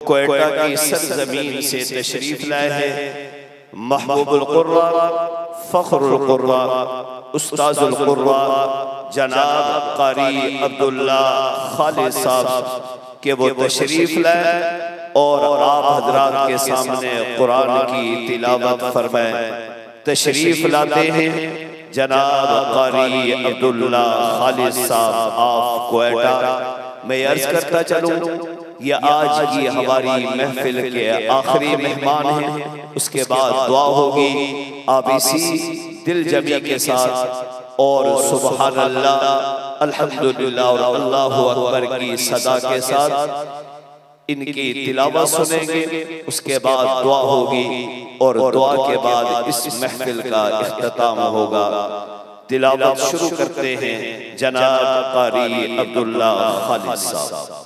क्वेटा की सरजमीन से तशरीफ लाए हैं महबूबुल कुर्रा, फख्रुल कुर्रा, उस्ताजुल कुर्रा जनाब कारी अब्दुल्ला खालिद साहब के वो तशरीफ लाए और आप हजरात के सामने कुरान की तिलावत फरमाए। तशरीफ लाते हैं जनाब कारी अब्दुल्ला खालिद साहब ऑफ क्वेटा। मैं अर्ज करता चलूं ये आज की हमारी महफिल के आखिरी मेहमान हैं। उसके बाद दुआ होगी आप इसी दिल जमी के साथ और सुबहान अल्लाह, अल्हम्दुलिल्लाह और अल्लाहु अकबर की सदा के साथ इनकी तिलावत सुनेंगे। उसके बाद दुआ होगी और दुआ के बाद इस महफिल का इख्तिताम होगा। तिलावत शुरू करते हैं जनाब कारी अब्दुल्ला खालिद साहब।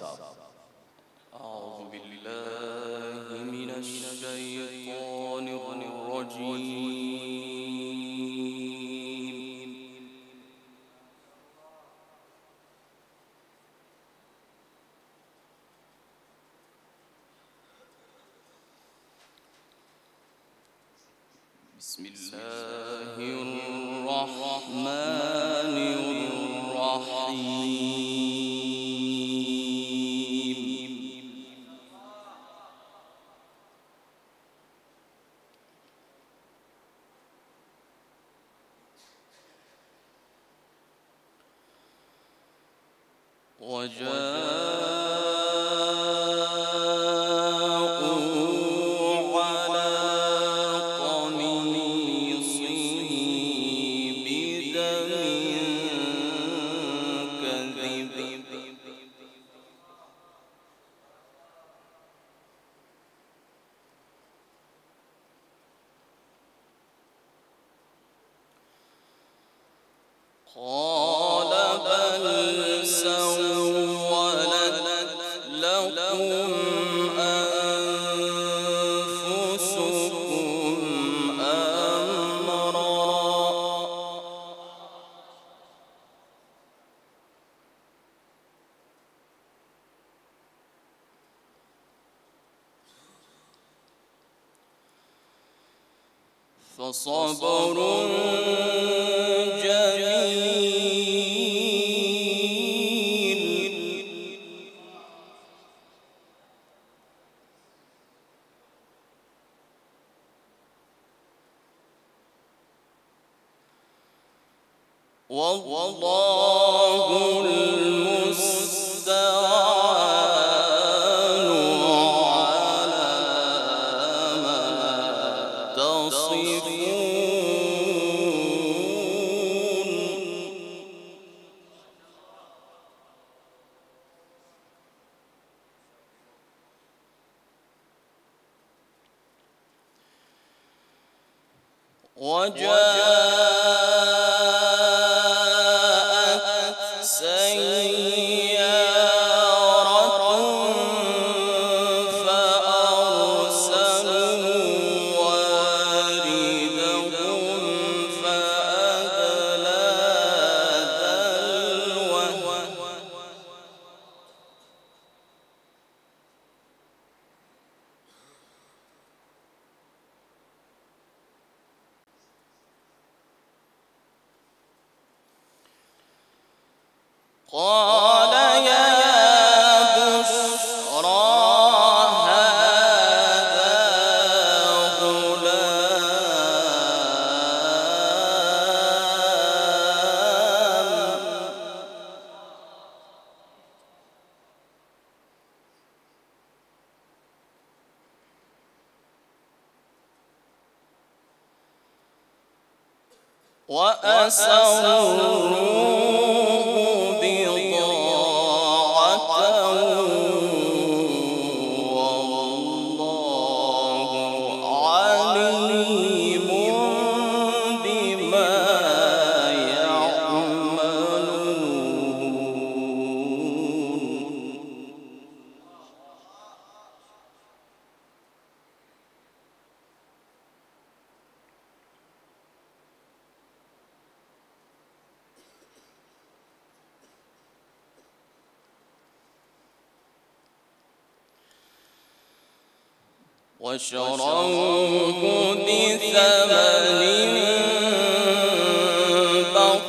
وشروه بثمن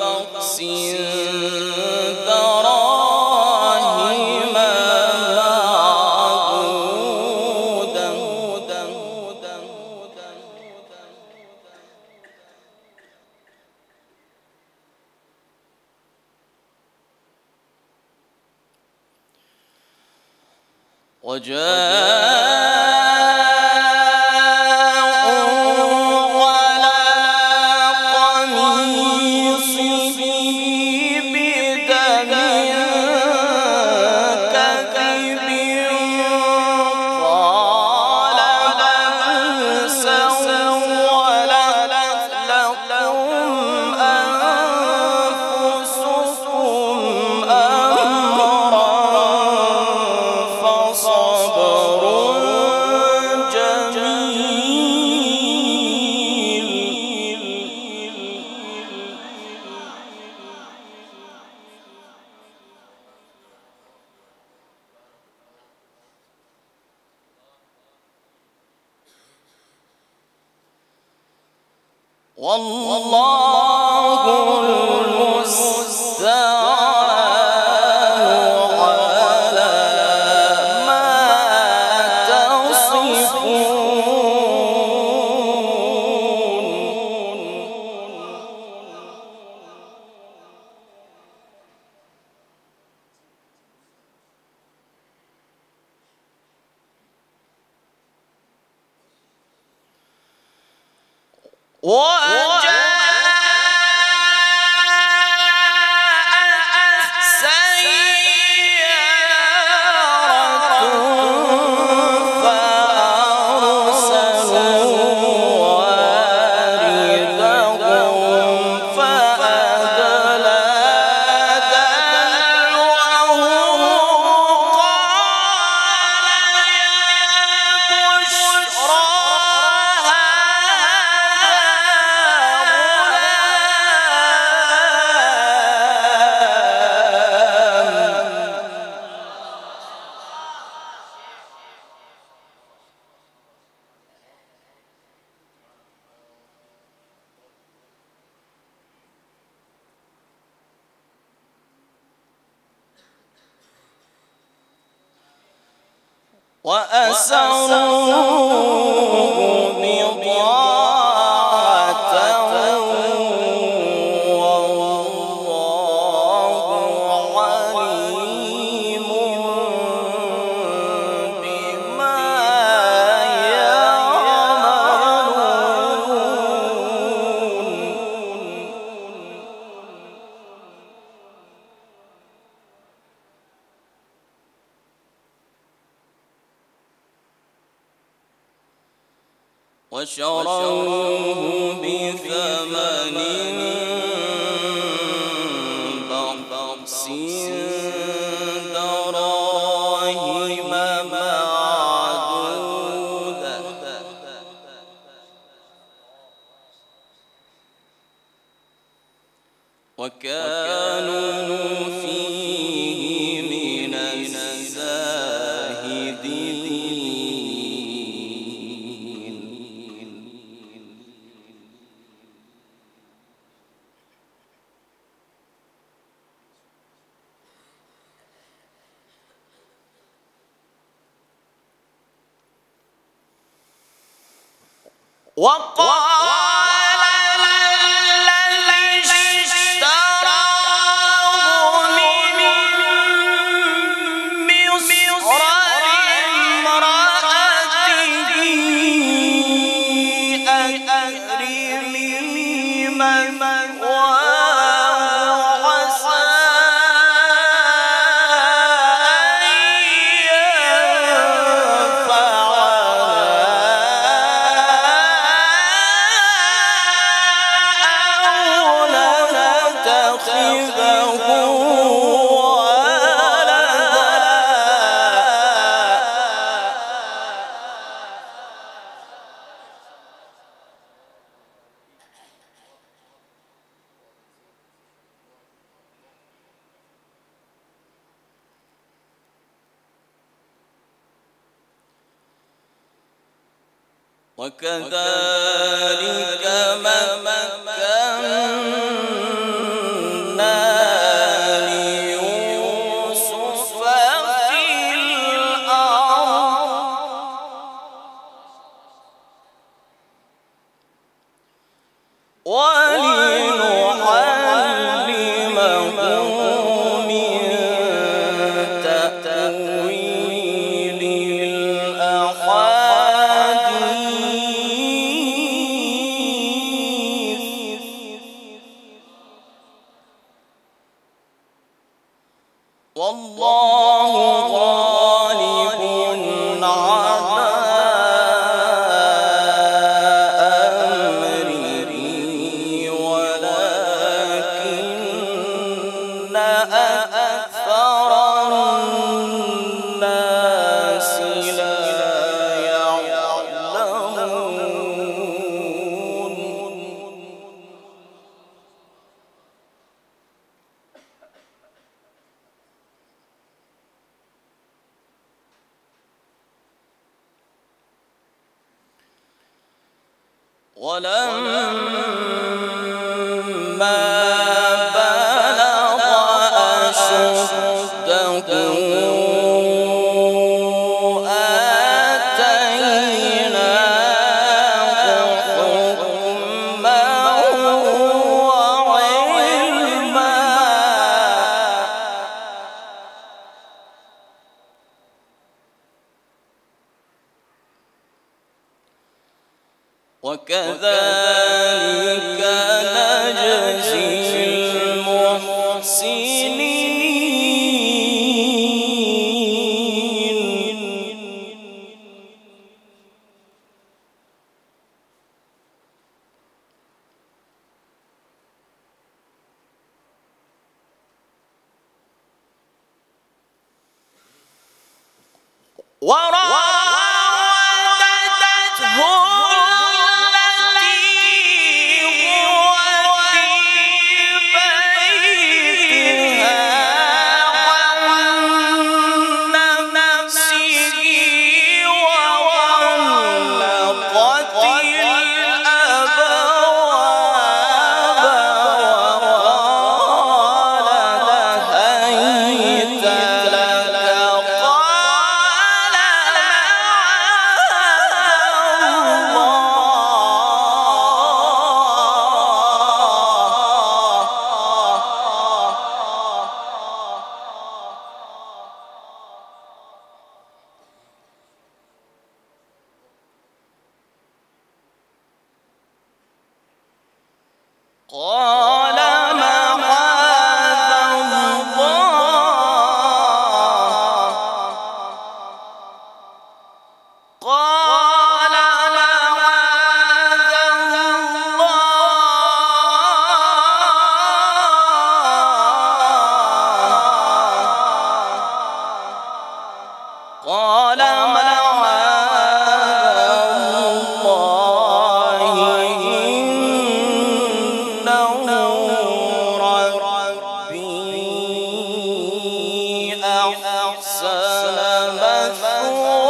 بخس دراهم معدودة وجاء والله المستعان على ما تصفون وأسروه بضاعة والله عليم بما يعملون وشروه بثمن بخس دراهم معدودة وكانوا فيه من الزاهدين وقال الذي اشتراه من مصر لامرأته أكرمي مثواه عسى أن ينفعنا وكذلك مكنا ليوسف في الأرض ولنعلمه من تأويل الأحاديث والله غالب على أمره ولكن أكثر الناس لا يعلمون ولما بلغ أشده آتيناه حكما وعلما وكذلك نجزي المحسنين وراودته التي هو في بيتها عن نفسه وغلقت الأبواب وقالت هيت لك قال معاذ الله قال معاذ الله قال ربي أحسن مثواي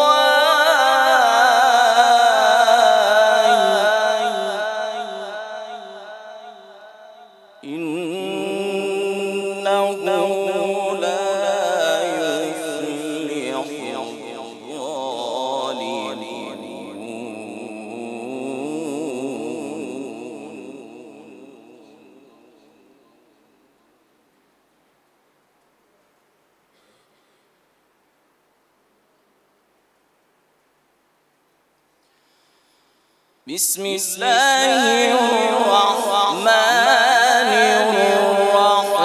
إنه لا يفلح الظالمون بسم الله الرحمن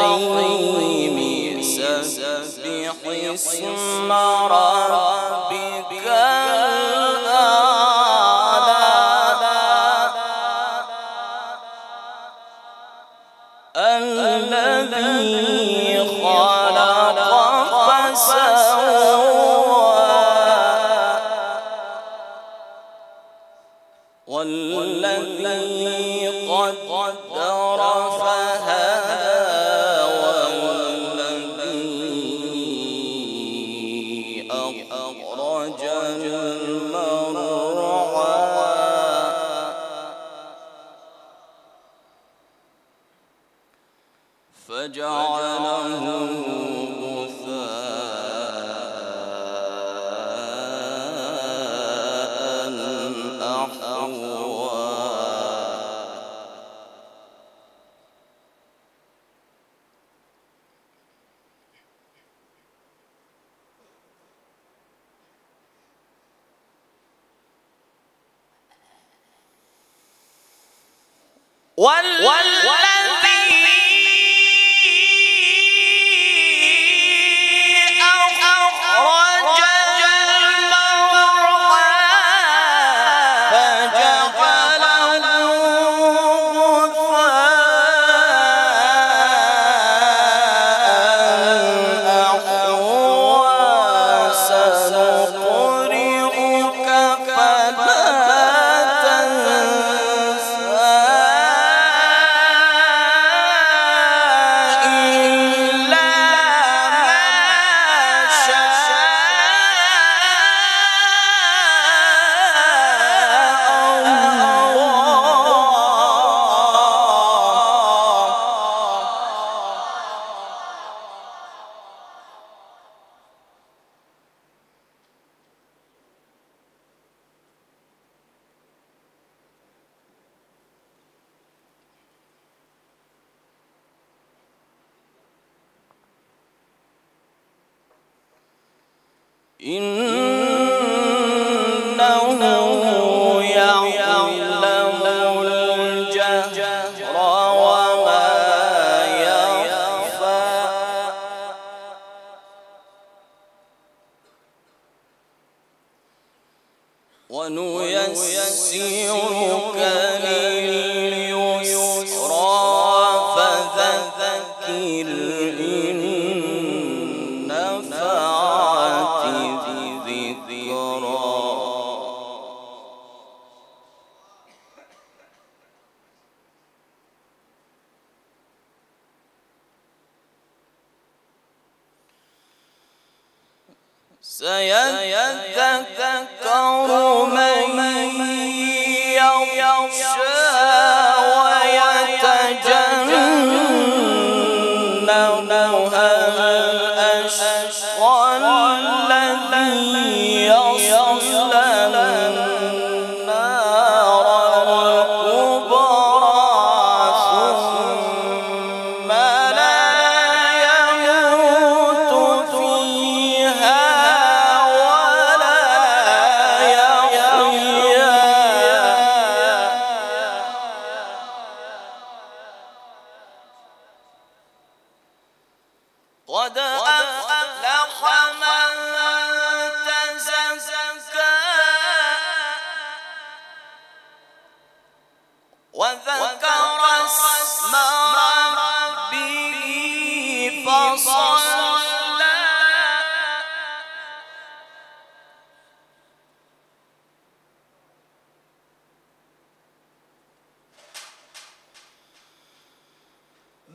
الرحيم سبح اسم ربك الأعلى الذي خلق فسوى والذي قدر فهدى والذي أخرج المرعى فجعله غثاء أحوى. والذي أخرج المرعى فجعله غثاء أحوى. سنقرئك فلا تنسى إنه يعلم الجهر وما يخفى. ونيسرك لليسرى فذكر إن نفعت الذكرى. سيذكر من يخشى ويتجنبها الأشقى الذي يصلى النار الكبرى ثم لا يموت فيها ولا يحيا. قد أفلح من تزكى وذكر اسم ربه فصلى.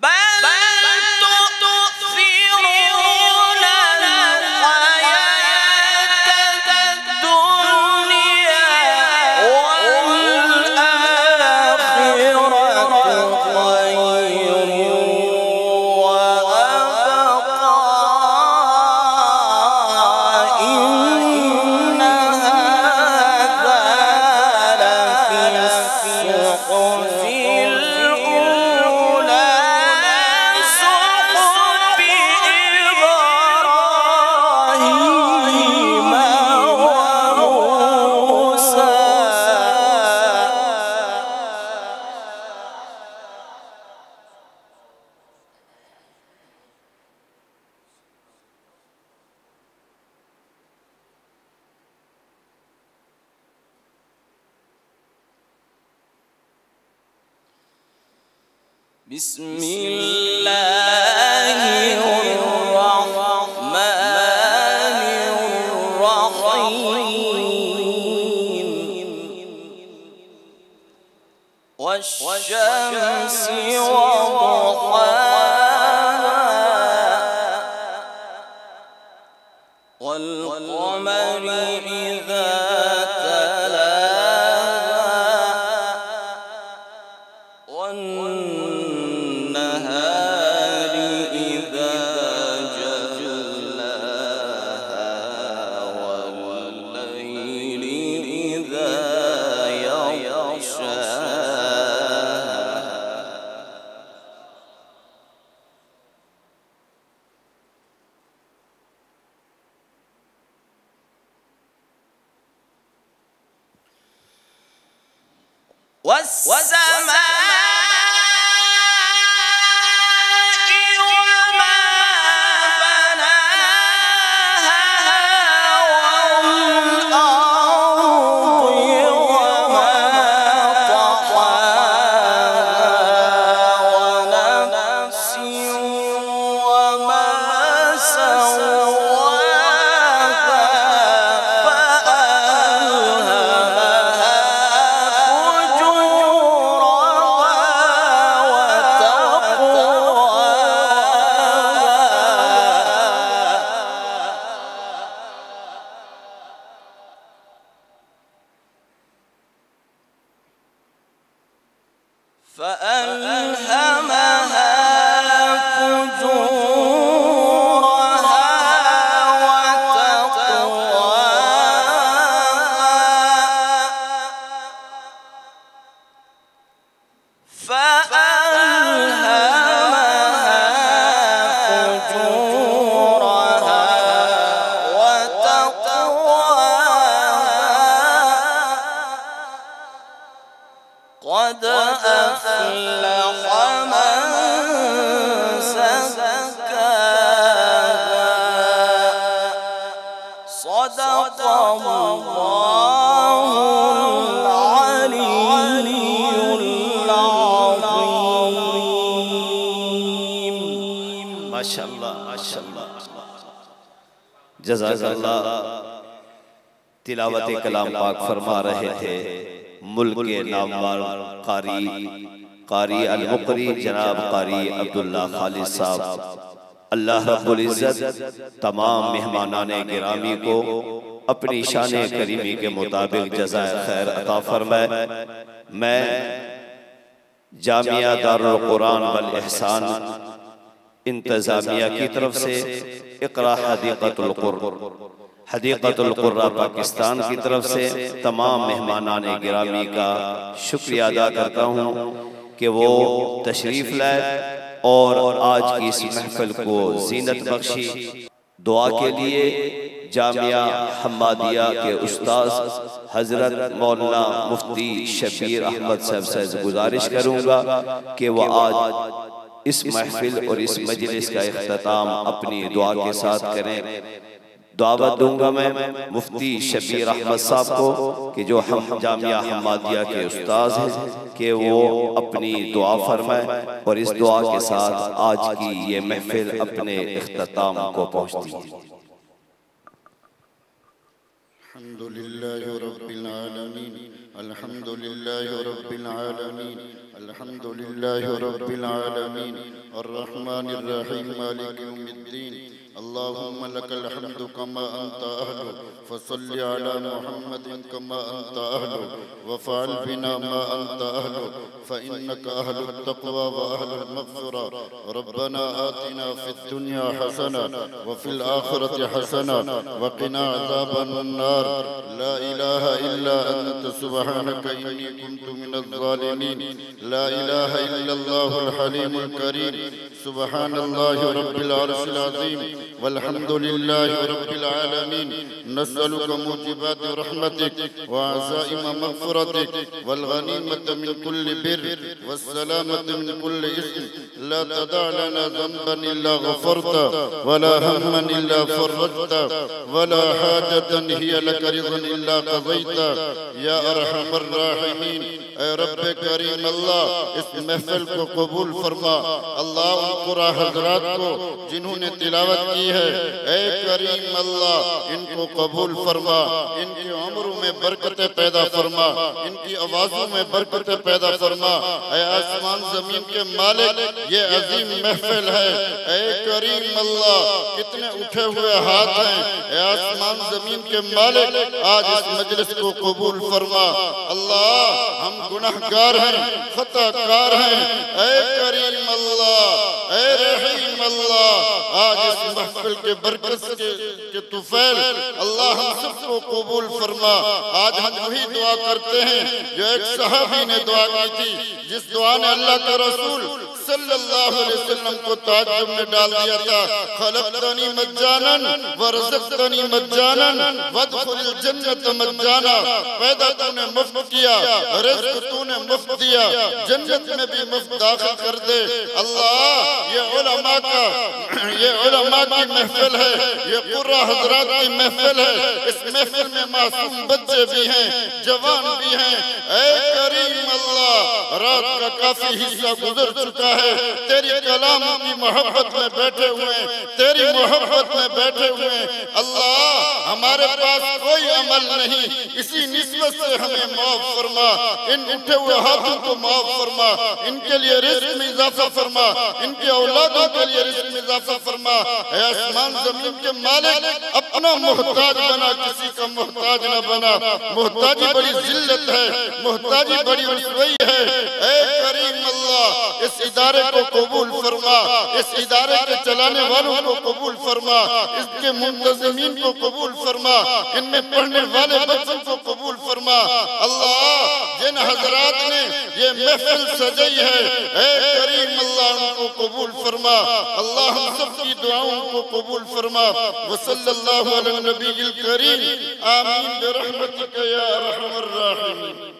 بل تؤثرون الحياة الدنيا والآخرة خير وأبقى. إن هذا لفي الصحف الأولى صحف إبراهيم وموسى. بسم الله الرحمن الرحيم. والشمس وضحاها والقمر إذا تلاها والنهار قد أفلح من زكاها صدق الله العلي العظيم ما شاء الله ما شاء الله जज़ाकल्लाह। तिलावत कलाम पाक फरमा रहे थे मुल्क के नामवर कारी अल-मुक़री जनाब कारी अब्दुल्ला खालिद साहब। अल्लाह रब्बुल इज़्ज़त तमाम मेहमानाने गिरामी को अपनी शान करीमी के मुताबिक जज़ाए खैर अता फरमाए। मैं जामिया दारुल कुरान वल इहसान इंतज़ामिया की तरफ से इक़रा हदीक़तुल क़ुर्रा पाकिस्तान की तरफ से तमाम मेहमानाने गिरामी का शुक्रिया अदा करता हूँ कि वो तशरीफ़ लाए और आज की इस महफ़िल को ज़ीनत बख्शी। दुआ के लिए जामिया हम्मादिया के उस्ताद हज़रत मौलाना मुफ्ती शबीर अहमद साहब से गुजारिश करूँगा कि वो आज इस महफ़िल और इस मजलिस का इख्तिताम अपनी दुआ के साथ करें। दावत दूंगा मैं मुफ्ती शबीर अहमद साहब को कि जो हम जामिया हम्मादिया के उस्ताद हैं कि वो अपनी दुआ फरमाए और इस दुआ के साथ आज की ये महफ़िल अपने इख्तिताम को पहुँचती है। अल्हम्दुलिल्लाहि रब्बिल आलमीन अल्हम्दुलिल्लाहि रब्बिल आलमीन अल्हम्दुलिल्लाहि रब्बिल आलमीन अर्रहमानिर रहीम मालिकि यौमिद्दीन अल्लाहुम्मा लकल हम्दु कमा अंता अहलु फसल्लि अला मुहम्मदिन कमा अंता अहलु वफ़अल बिना मा अंता अहलु फ़इन्नका अहलुत तक़वा व अहलुल मग़फ़िरा रब्बना आतिना फ़िद दुनिया हसना व फ़िल आखिरति हसना व क़िना अज़ाबन नार ला इलाहा इल्ला अंत सुब्हानका इन्नी कुन्तु मिनज़ ज़ालिमीन ला इलाहा इल्लल्लाहुल हलीमुल करीम सुब्हानल्लाहि रब्बिल अर्शिल अज़ीम वल्हम्दुलिल्लाहि रब्बिल आलमीन नस्अलुका मूजिबात रहमतिक व अज़ाइम मग़फ़िरतिक वल गनीमत मिन कुल्लि बिर वस्सलामत मिन कुल्लि इस्म ला तदा लना ज़ंबन इल्ला गफ़रता वला हम्मन इल्ला फ़रजता वला हाजतन हिय लक रिज़न इल्ला क़ज़ैता या अरहमर राहिमीन। ऐ रब्ब करीम अल्लाह इस महफ़िल को कबूल फरमा। अल्लाह उन कुरा हज़रात को जिन्होंने तिलावत की है ऐ करीम अल्लाह इनको कबूल फरमा, इनकी उम्रों में बरकतें पैदा फरमा, इनकी आवाज़ों में बरकतें पैदा फरमा। ऐ आसमान ज़मीन के मालिक ये अजीम महफ़िल है ऐ करीम अल्लाह कितने उठे हुए हाथ हैं। ऐ आसमान ज़मीन के मालिक आज इस मजलिस को कबूल फरमा। अल्लाह हम गुनहगार हैं, खताकार हैं। ऐ करीम अल्लाह ऐ रहीम अल्लाह आज इस महफिल के बरकत के तुफैल अल्लाह हम सबको कबूल फरमा। आज हम वही दुआ करते हैं जो एक सहाबी ने दुआ की थी, जिस दुआ ने अल्लाह का रसूल सल्लल्लाहु अलैहि वसल्लम को ताज्जुब में डाल दिया था। खलक़तनी मज्जानन व रज़क़तनी मज्जानन वदखुलिल जन्नत मज्जाना। पैदा तूने मुफ्त किया, रिज़्क़ तूने मुफ्त दिया, जन्नत में भी मुफ्त दाखिल कर दे। अल्लाह ये उलमा की महफिल है, ये कुर्रा हज़रात की महफिल है। इस महफिल में मासूम बच्चे भी हैं, जवान भी हैं। ऐ करीम अल्लाह, रात का काफी हिस्सा गुजर चुका है, तेरी कलाम की मोहब्बत में बैठे हुए, तेरी मोहब्बत में बैठे हुए। अल्लाह हमारे पास कोई अमल नहीं, इसी निस्बत से हमें माफ फरमा। इन उठे हुए हाथों को माफ फरमा, इनके लिए रिज़्क़ में इजाफा फरमा, इनके औलादों के लिए रिज़्क़ में इजाफा फरमा। ऐ आसमान ज़मीन के मालिक, अपना मोहताज बना, किसी का मोहताज न बना। मोहताजी बड़ी जिल्लत है, मोहताजी बड़ी रुसवाई है। ऐ करीम अल्लाह, इस इदारे को कबूल फरमा, इस इदारे के चलाने वालों को कबूल फरमा, इसके मुंतज़िमीन को कबूल फरमा, इनमें पढ़ने वाले बच्चों को कबूल फरमा। अल्लाह जिन हजरात ने ये महफिल सजाई है, ऐ करीम अल्लाह उनको कबूल फरमा। अल्लाह हम सब की दुआओं को कबूल फरमा। व सल्लल्लाहु अला नबील करीम। आमीन बिरहमतिक या अरहमर राहिमीन।